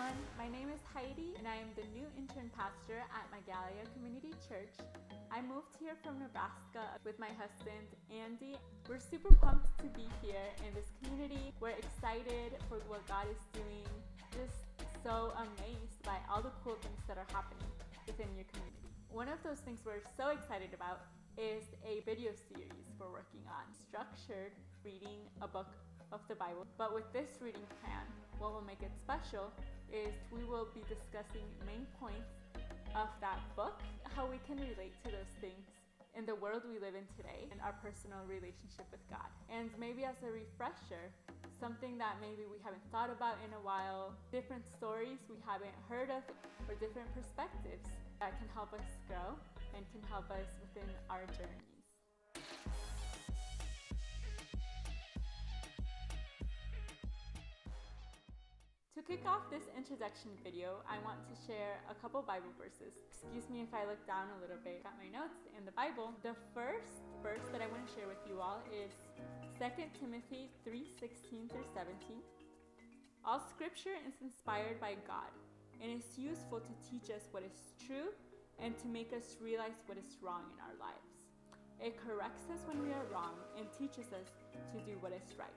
everyone, my name is Heidi and I am the new intern pastor at Magalia Community Church. I moved here from Nebraska with my husband, Andy. We're super pumped to be here in this community. We're excited for what God is doing. Just so amazed by all the cool things that are happening within your community. One of those things we're so excited about is a video series we're working on, structured reading a book of the Bible. But with this reading plan, what will make it special is we will be discussing main points of that book, how we can relate to those things in the world we live in today, and our personal relationship with God. And maybe as a refresher, something that maybe we haven't thought about in a while, different stories we haven't heard of, or different perspectives that can help us grow and can help us within our journeys. To kick off this introduction video, I want to share a couple Bible verses. Excuse me if I look down a little bit. Got my notes in the Bible. The first verse that I want to share with you all is 2 Timothy 3:16 through 17. All scripture is inspired by God and is useful to teach us what is true and to make us realize what is wrong in our lives. It corrects us when we are wrong and teaches us to do what is right.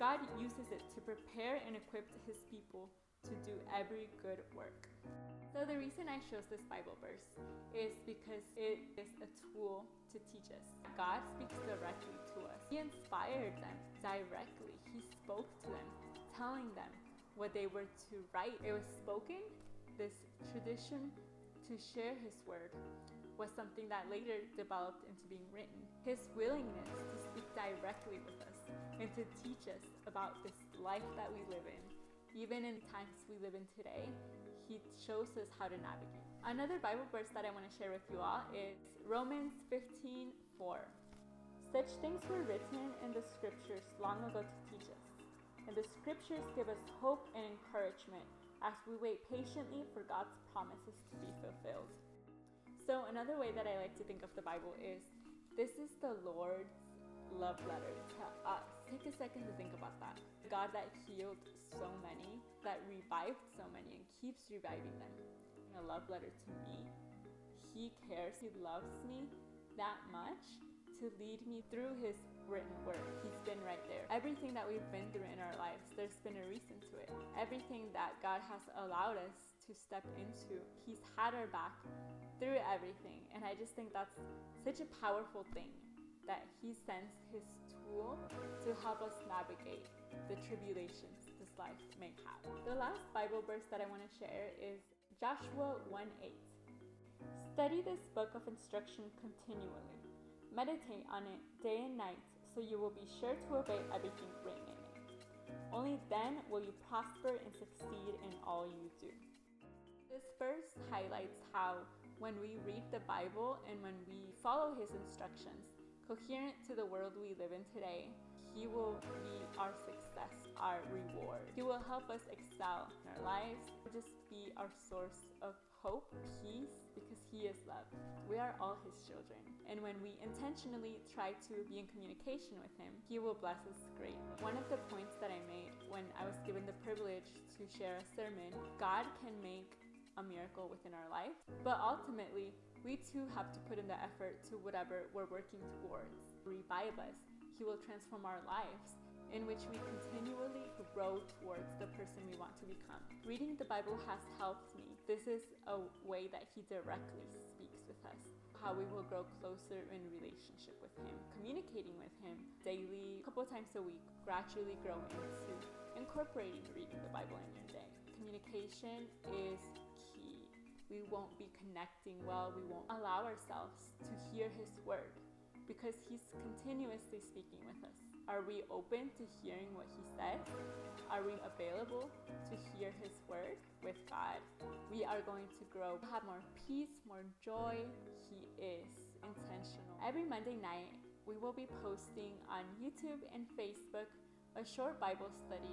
God uses it to prepare and equip his people to do every good work. So the reason I chose this Bible verse is because it is a tool to teach us. God speaks directly to us. He inspired them directly. He spoke to them, telling them what they were to write. It was spoken. This tradition to share his word was something that later developed into being written. His willingness to speak directly with us and to teach us about this life that we live in, even in times we live in today, he shows us how to navigate. Another Bible verse that I want to share with you all is Romans 15:4. Such things were written in the scriptures long ago to teach us, and the scriptures give us hope and encouragement as we wait patiently for God's promises to be fulfilled. So another way that I like to think of the Bible is this is the Lord's love letter to us. Take a second to think about that. God that healed so many, that revived so many and keeps reviving them. A love letter to me. He cares, he loves me that much to lead me through his written word. He's been right there. Everything that we've been through in our lives, there's been a reason to it. Everything that God has allowed us to step into, he's had our back through everything. And I just think that's such a powerful thing, that he sends his tool to help us navigate the tribulations this life may have. The last Bible verse that I want to share is Joshua 1:8. Study this book of instruction continually. Meditate on it day and night so you will be sure to obey everything written in it. Only then will you prosper and succeed in all you do. This verse highlights how when we read the Bible and when we follow his instructions, coherent to the world we live in today, he will be our success, our reward. He will help us excel in our lives, just be our source of hope, peace, because he is love. We are all his children. And when we intentionally try to be in communication with him, he will bless us greatly. One of the points that I made when I was given the privilege to share a sermon, God can make a miracle within our life, but ultimately, we too have to put in the effort to whatever we're working towards. Revive us. He will transform our lives, in which we continually grow towards the person we want to become. Reading the Bible has helped me. This is a way that he directly speaks with us, how we will grow closer in relationship with him, communicating with him daily, a couple times a week, gradually grow into incorporating reading the Bible in your day. Communication is key. We won't be connecting well. We won't allow ourselves to hear his word because he's continuously speaking with us. Are we open to hearing what he says? Are we available to hear his word with God? We are going to grow, have more peace, more joy. He is intentional. Every Monday night, we will be posting on YouTube and Facebook a short Bible study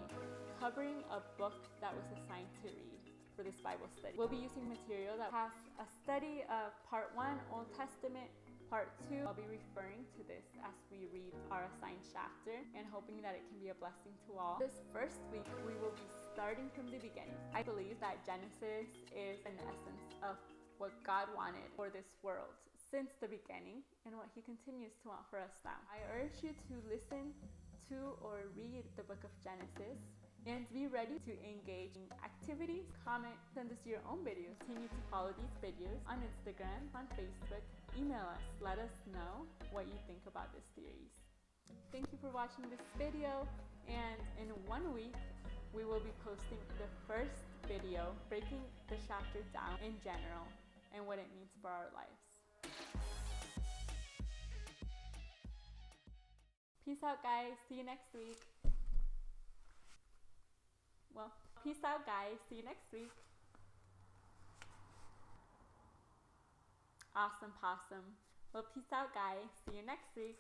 covering a book that was assigned to read for this Bible study. We'll be using material that has a study of part 1, Old Testament, Part 2, I'll be referring to this as we read our assigned chapter and hoping that it can be a blessing to all. This first week, we will be starting from the beginning. I believe that Genesis is an essence of what God wanted for this world since the beginning and what He continues to want for us now. I urge you to listen to or read the book of Genesis and be ready to engage in activities, comment, send us your own videos. Continue to follow these videos on Instagram, on Facebook, email us. Let us know what you think about this series. Thank you for watching this video, and in 1 week, we will be posting the first video breaking the chapter down in general and what it means for our lives. Peace out, guys. See you next week. Well, peace out, guys. See you next week. Awesome possum. Well, peace out, guys. See you next week.